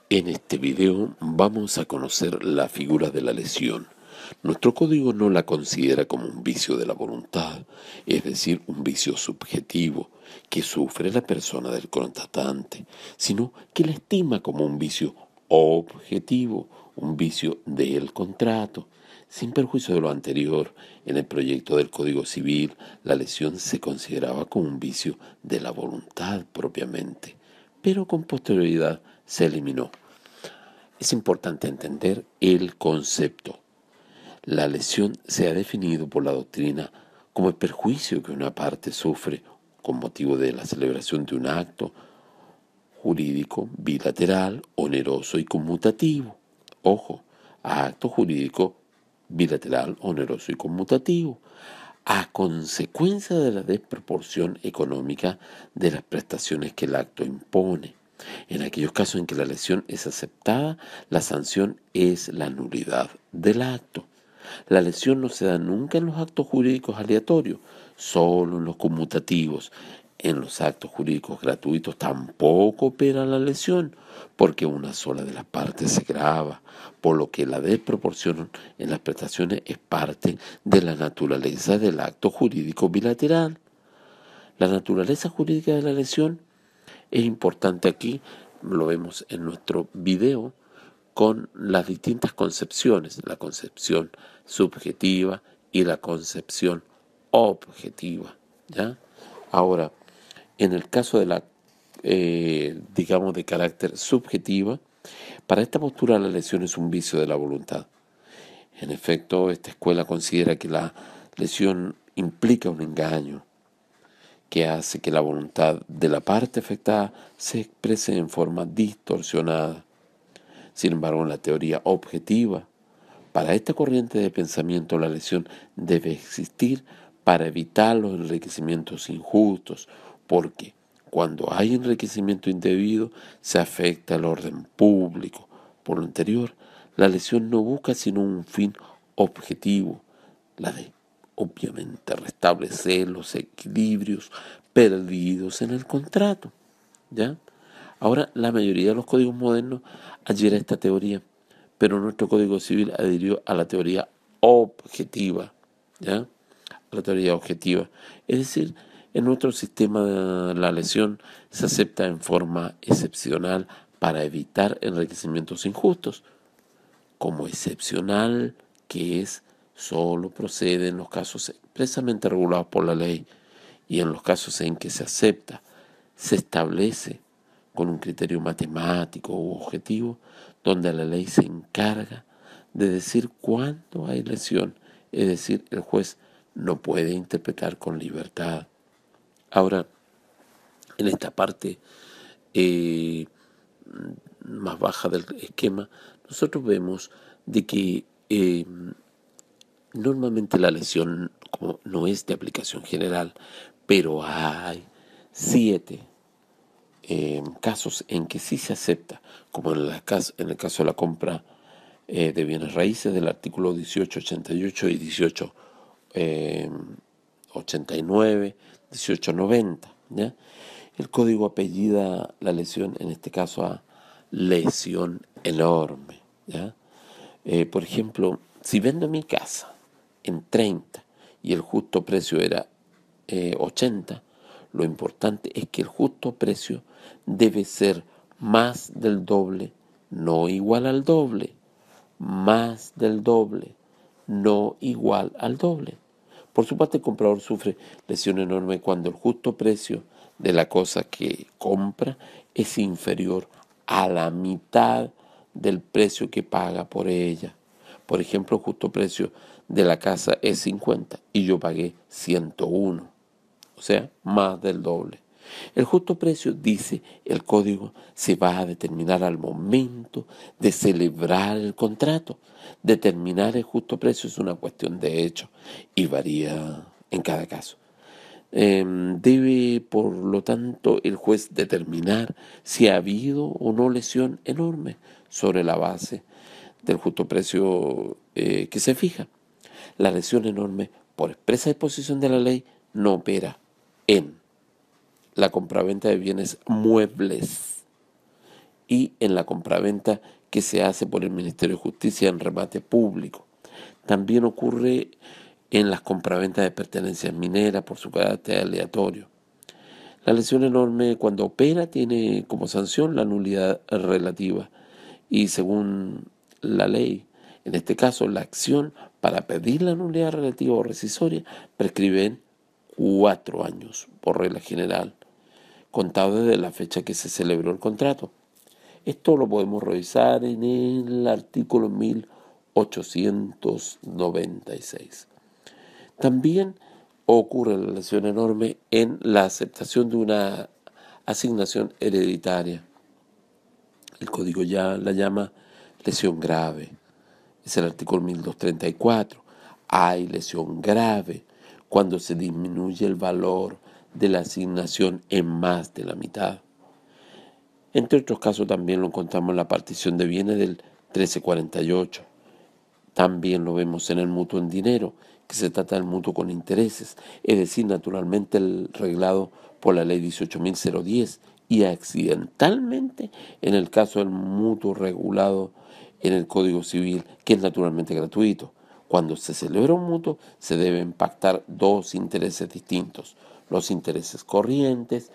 En este video vamos a conocer la figura de la lesión. Nuestro código no la considera como un vicio de la voluntad, es decir, un vicio subjetivo que sufre la persona del contratante, sino que la estima como un vicio objetivo, un vicio del contrato. Sin perjuicio de lo anterior, en el proyecto del Código Civil, la lesión se consideraba como un vicio de la voluntad propiamente, pero con posterioridad se eliminó. Es importante entender el concepto. La lesión se ha definido por la doctrina como el perjuicio que una parte sufre con motivo de la celebración de un acto jurídico bilateral, oneroso y conmutativo. Ojo, acto jurídico bilateral, oneroso y conmutativo, a consecuencia de la desproporción económica de las prestaciones que el acto impone. En aquellos casos en que la lesión es aceptada, la sanción es la nulidad del acto. La lesión no se da nunca en los actos jurídicos aleatorios, solo en los conmutativos. En los actos jurídicos gratuitos tampoco opera la lesión, porque una sola de las partes se grava, por lo que la desproporción en las prestaciones es parte de la naturaleza del acto jurídico bilateral. La naturaleza jurídica de la lesión es importante aquí, lo vemos en nuestro video, con las distintas concepciones, la concepción subjetiva y la concepción objetiva, ¿ya? Ahora, en el caso de la, digamos, de carácter subjetiva, para esta postura la lesión es un vicio de la voluntad. En efecto, esta escuela considera que la lesión implica un engaño que hace que la voluntad de la parte afectada se exprese en forma distorsionada. Sin embargo, en la teoría objetiva, para esta corriente de pensamiento la lesión debe existir para evitar los enriquecimientos injustos, porque cuando hay enriquecimiento indebido se afecta el orden público. Por lo anterior, la lesión no busca sino un fin objetivo, la de, obviamente, restablecer los equilibrios perdidos en el contrato, ¿ya? Ahora, la mayoría de los códigos modernos adhieren a esta teoría, pero nuestro Código Civil adhirió a la teoría objetiva, ¿ya? A la teoría objetiva. Es decir, en nuestro sistema la lesión se acepta en forma excepcional para evitar enriquecimientos injustos, como excepcional que es, solo procede en los casos expresamente regulados por la ley y en los casos en que se acepta, se establece con un criterio matemático u objetivo, donde la ley se encarga de decir cuándo hay lesión, es decir, el juez no puede interpretar con libertad. Ahora, en esta parte más baja del esquema, nosotros vemos de que normalmente la lesión como no es de aplicación general, pero hay 7 casos en que sí se acepta, como en el caso de la compra de bienes raíces del artículo 1888 y 1889, 1890, ¿ya? El código apellida la lesión, en este caso, a lesión enorme, ¿ya? Por ejemplo, si vendo mi casa en 30 y el justo precio era 80, lo importante es que el justo precio debe ser más del doble, no igual al doble, más del doble, no igual al doble. Por su parte, el comprador sufre lesión enorme cuando el justo precio de la cosa que compra es inferior a la mitad del precio que paga por ella. Por ejemplo, el justo precio de la casa es 50 y yo pagué 101, o sea, más del doble. El justo precio, dice el código, se va a determinar al momento de celebrar el contrato. Determinar el justo precio es una cuestión de hecho y varía en cada caso. Debe, por lo tanto, el juez determinar si ha habido o no lesión enorme sobre la base del justo precio que se fija. La lesión enorme, por expresa disposición de la ley, no opera en la compraventa de bienes muebles y en la compraventa que se hace por el Ministerio de Justicia en remate público. También ocurre en las compraventas de pertenencias mineras por su carácter aleatorio. La lesión enorme, cuando opera, tiene como sanción la nulidad relativa y, según la ley, en este caso la acción para pedir la nulidad relativa o rescisoria prescribe en 4 años por regla general, contado desde la fecha que se celebró el contrato. Esto lo podemos revisar en el artículo 1896. También ocurre la lesión enorme en la aceptación de una asignación hereditaria. El código ya la llama lesión grave. Es el artículo 1234. Hay lesión grave cuando se disminuye el valor de la asignación en más de la mitad. Entre otros casos también lo encontramos en la partición de bienes del 1348. También lo vemos en el mutuo en dinero, que se trata del mutuo con intereses, es decir, naturalmente el reglado por la ley 18.010 y accidentalmente en el caso del mutuo regulado en el Código Civil, que es naturalmente gratuito. Cuando se celebra un mutuo se deben pactar dos intereses distintos, los intereses corrientes,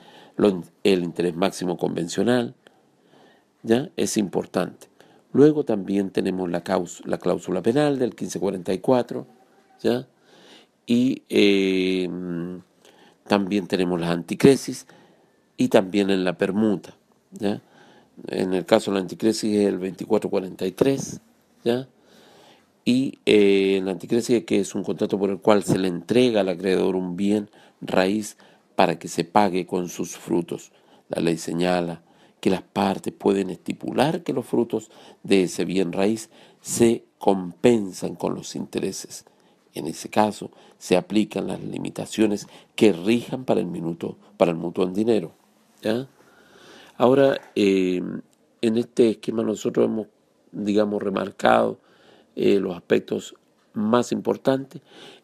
el interés máximo convencional, ¿ya? Es importante. Luego también tenemos la cláusula penal del 1544, ¿ya? Y también tenemos las anticresis y también en la permuta, ¿ya? En el caso de la anticresis es el 2443, ¿ya? Y la anticresis, que es un contrato por el cual se le entrega al acreedor un bien raíz para que se pague con sus frutos. La ley señala que las partes pueden estipular que los frutos de ese bien raíz se compensan con los intereses. En ese caso, se aplican las limitaciones que rijan para el mutuo en dinero, ¿ya? Ahora, en este esquema nosotros hemos, remarcado los aspectos más importantes,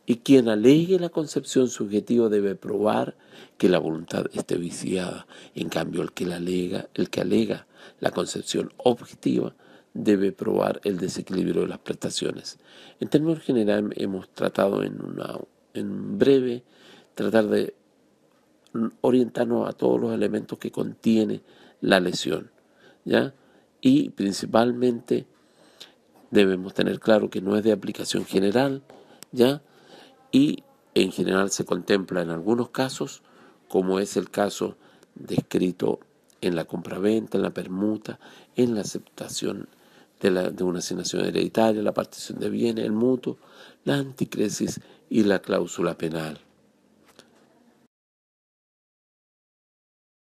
y quien alegue la concepción subjetiva debe probar que la voluntad esté viciada. En cambio, el que alega la concepción objetiva debe probar el desequilibrio de las prestaciones. En términos generales hemos tratado en breve tratar de orientarnos a todos los elementos que contiene la lesión, ¿ya? Y principalmente debemos tener claro que no es de aplicación general, ¿ya? Y en general se contempla en algunos casos, como es el caso descrito en la compraventa, en la permuta, en la aceptación de una asignación hereditaria, la partición de bienes, el mutuo, la anticresis y la cláusula penal.